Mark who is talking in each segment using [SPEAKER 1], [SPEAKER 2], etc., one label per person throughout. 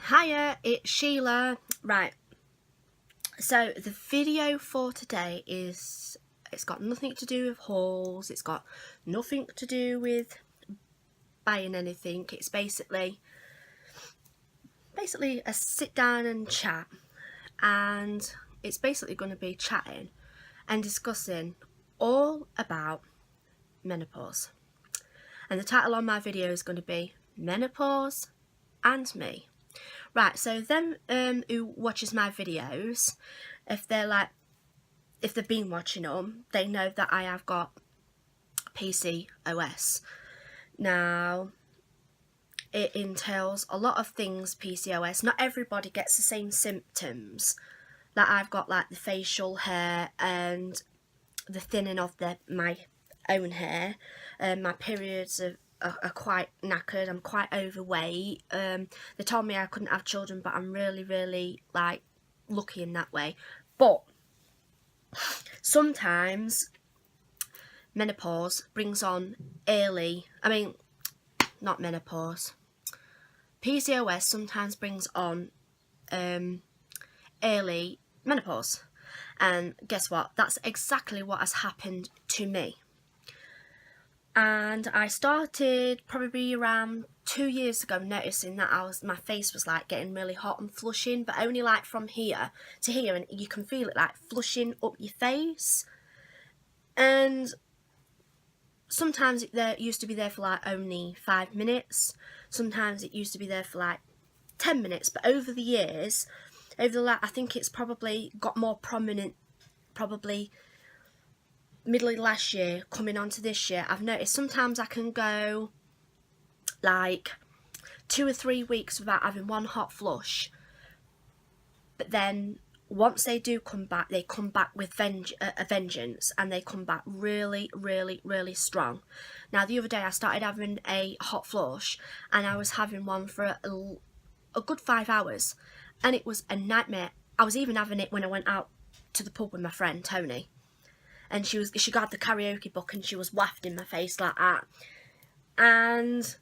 [SPEAKER 1] Hiya, it's Sheila. Right, so the video for today it's got nothing to do with hauls, it's got nothing to do with buying anything. It's basically a sit down and chat, and it's basically going to be chatting and discussing all about menopause. And the title on my video is going to be Menopause and Me. Right, so them who watches my videos, if they've been watching them, they know that I have got PCOS. Now, it entails a lot of things, PCOS. Not everybody gets the same symptoms. Like, I've got like the facial hair and the thinning of my own hair. My periods are quite knackered. I'm quite overweight. They told me I couldn't have children, but I'm really like lucky in that way. But sometimes menopause brings on not menopause. PCOS sometimes brings on early menopause. And guess what? That's exactly what has happened to me. And I started probably around 2 years ago noticing that my face was like getting really hot and flushing, but only like from here to here, and you can feel it like flushing up your face. And sometimes it used to be there for like only 5 minutes. Sometimes it used to be there for like 10 minutes. But over the years, I think it's probably got more prominent, probably middle of last year coming on to this year. I've noticed sometimes I can go like 2 or 3 weeks without having one hot flush, but then once they do come back, they come back with a vengeance, and they come back really strong. Now, the other day I started having a hot flush, and I was having one for a good 5 hours, and it was a nightmare. I was even having it when I went out to the pub with my friend Tony. And she got the karaoke book and she was wafting my face like that. And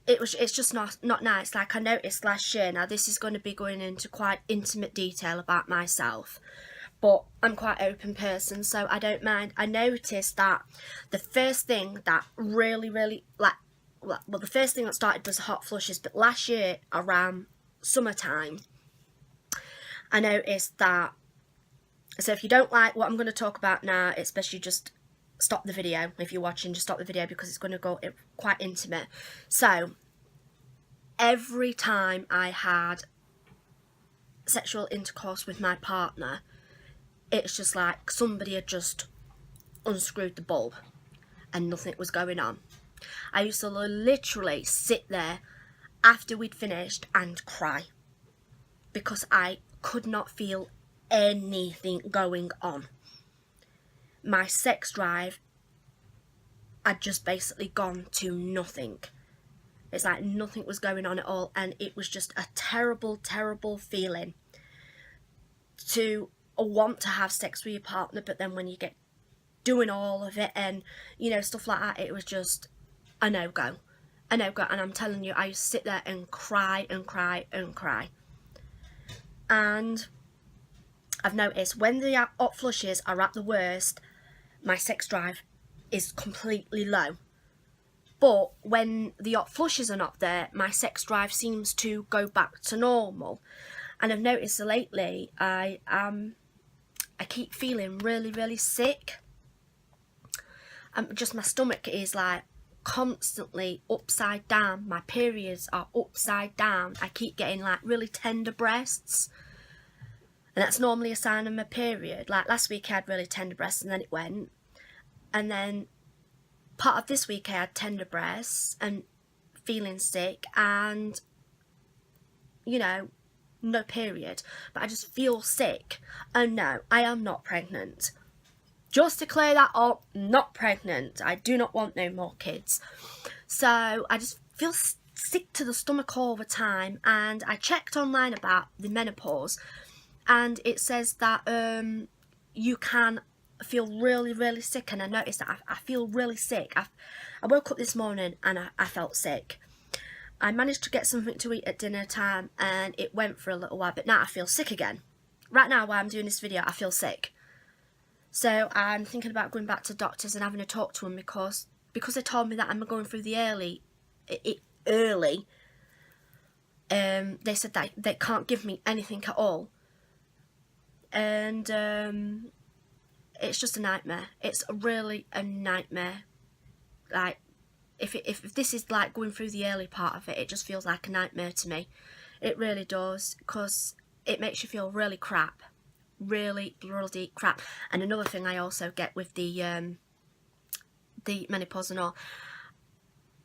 [SPEAKER 1] it's just not nice. Like I noticed last year. Now this is going to be going into quite intimate detail about myself, but I'm quite an open person, so I don't mind. I noticed that the first thing that the first thing that started was hot flushes, but last year around summertime, I noticed that. So if you don't like what I'm going to talk about now, it's best you just stop the video. If you're watching, just stop the video, because it's going to go quite intimate. So every time I had sexual intercourse with my partner, it's just like somebody had just unscrewed the bulb and nothing was going on. I used to literally sit there after we'd finished and cry, because I could not feel anything going on. My sex drive had just basically gone to nothing. It's like nothing was going on at all, and it was just a terrible feeling to want to have sex with your partner, but then when you get doing all of it and stuff like that, it was just a no-go. And I'm telling you, I used to sit there and cry. And I've noticed when the hot flushes are at the worst, my sex drive is completely low. But when the hot flushes are not there, my sex drive seems to go back to normal. And I've noticed lately I keep feeling really sick. Just my stomach is like constantly upside down. My periods are upside down. I keep getting like really tender breasts. And that's normally a sign of my period. Like last week I had really tender breasts and then it went. And then part of this week I had tender breasts and feeling sick and, no period. But I just feel sick. And no, I am not pregnant. Just to clear that up, not pregnant. I do not want no more kids. So I just feel sick to the stomach all the time. And I checked online about the menopause. And it says that you can feel really sick, and I noticed that I feel really sick. I woke up this morning and I felt sick, I managed to get something to eat at dinner time and it went for a little while, but now I feel sick again. Right now while I'm doing this video, I feel sick. So I'm thinking about going back to doctors and having a talk to them because they told me that I'm going through the early, they said that they can't give me anything at all. And it's just a nightmare. It's really a nightmare. Like, if this is like going through the early part of it, it just feels like a nightmare to me. It really does, because it makes you feel really crap. Really bloody crap. And another thing I also get with the menopause and all,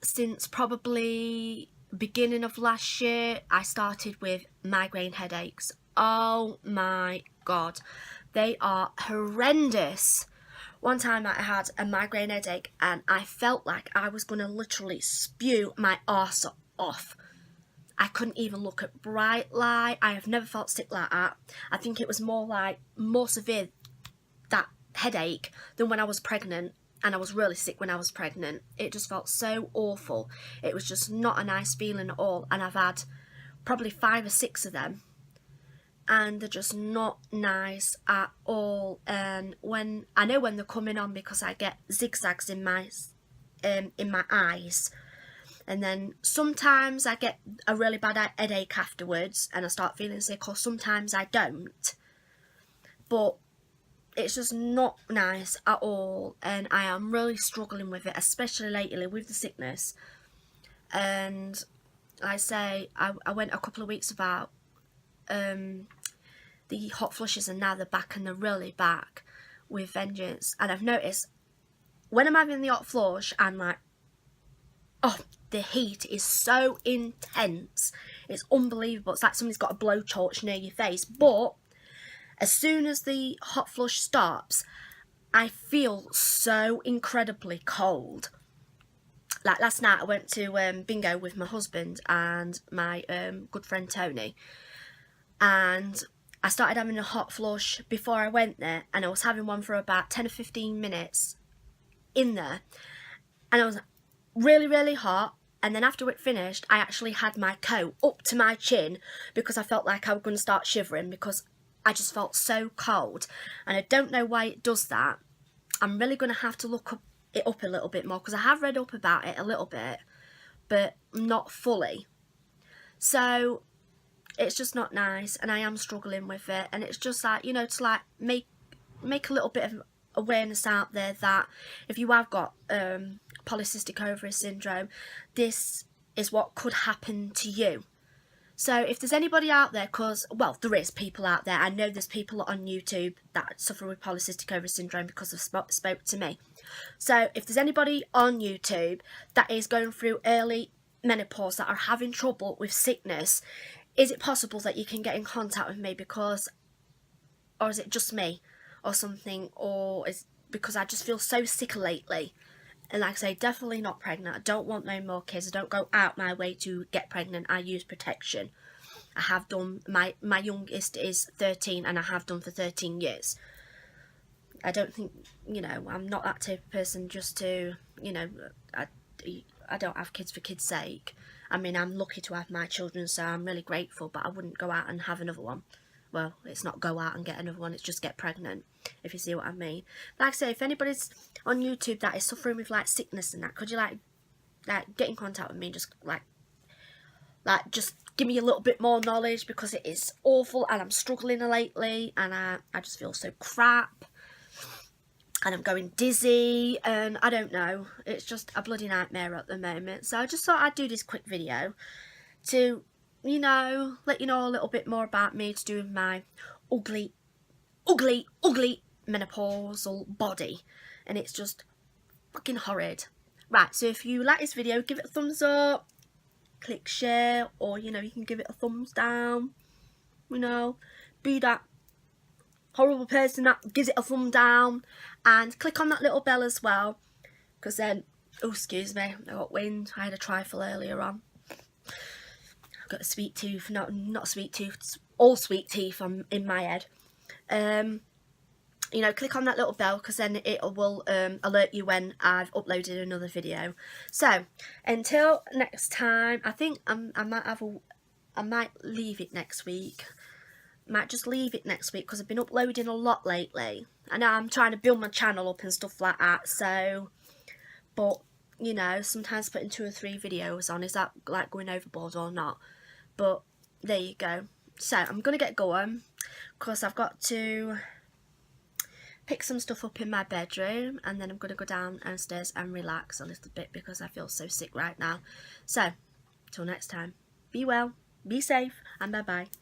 [SPEAKER 1] since probably beginning of last year, I started with migraine headaches. Oh my god, they are horrendous. One time I had a migraine headache and I felt like I was going to literally spew my arse off. I couldn't even look at bright light. I have never felt sick like that. I think it was more severe, that headache, than when I was pregnant. And I was really sick when I was pregnant. It just felt so awful. It was just not a nice feeling at all. And I've had probably 5 or 6 of them. And they're just not nice at all. And when I know when they're coming on, because I get zigzags in my eyes. And then sometimes I get a really bad headache afterwards and I start feeling sick, or sometimes I don't. But it's just not nice at all, and I am really struggling with it, especially lately with the sickness. And I say, I went a couple of weeks without the hot flushes, and now they're back, and they're really back with vengeance. And I've noticed when I'm having the hot flush, I'm like, oh, the heat is so intense. It's unbelievable. It's like somebody's got a blowtorch near your face. But as soon as the hot flush stops, I feel so incredibly cold. Like last night I went to bingo with my husband and my good friend Tony. And I started having a hot flush before I went there. And I was having one for about 10 or 15 minutes in there. And I was really, really hot. And then after it finished, I actually had my coat up to my chin because I felt like I was going to start shivering, because I just felt so cold. And I don't know why it does that. I'm really going to have to look it up a little bit more, because I have read up about it a little bit, but not fully. So it's just not nice, and I am struggling with it. And it's just like, you know, to like make a little bit of awareness out there that if you have got polycystic ovary syndrome, this is what could happen to you. So if there's anybody out there, because, well, there is people out there. I know there's people on YouTube that suffer with polycystic ovary syndrome because they've spoke to me. So if there's anybody on YouTube that is going through early menopause, that are having trouble with sickness, is it possible that you can get in contact with me? Because, or is it just me or something, or is because I just feel so sick lately. And like I say, definitely not pregnant. I don't want no more kids. I don't go out my way to get pregnant. I use protection. I have done. My youngest is 13 and I have done for 13 years. I don't think, you know, I'm not that type of person just to, you know, I don't have kids for kids' sake. I mean, I'm lucky to have my children, so I'm really grateful, but I wouldn't go out and have another one. Well, it's not go out and get another one, it's just get pregnant, if you see what I mean. Like I say, if anybody's on YouTube that is suffering with like sickness and that, could you like get in contact with me and just like just give me a little bit more knowledge, because it is awful and I'm struggling lately, and I just feel so crap and I'm going dizzy, and I don't know, it's just a bloody nightmare at the moment. So I just thought I'd do this quick video to, you know, let you know a little bit more about me, to do with my ugly menopausal body, and it's just fucking horrid. Right, so if you like this video, give it a thumbs up, click share, or, you know, you can give it a thumbs down, you know, be that horrible person that gives it a thumb down, and click on that little bell as well, because then, oh, excuse me, I got wind, I had a trifle earlier on. Got a sweet tooth, not a sweet tooth, all sweet teeth in my head. you know, click on that little bell, because then it will alert you when I've uploaded another video. So until next time, I think I might leave it next week. Might just leave it next week because I've been uploading a lot lately. I know I'm trying to build my channel up and stuff like that. So, but you know, sometimes putting 2 or 3 videos on, is that like going overboard or not? But there you go. So I'm gonna get going because I've got to pick some stuff up in my bedroom, and then I'm gonna go downstairs and relax a little bit because I feel so sick right now. So till next time, be well, be safe, and bye bye.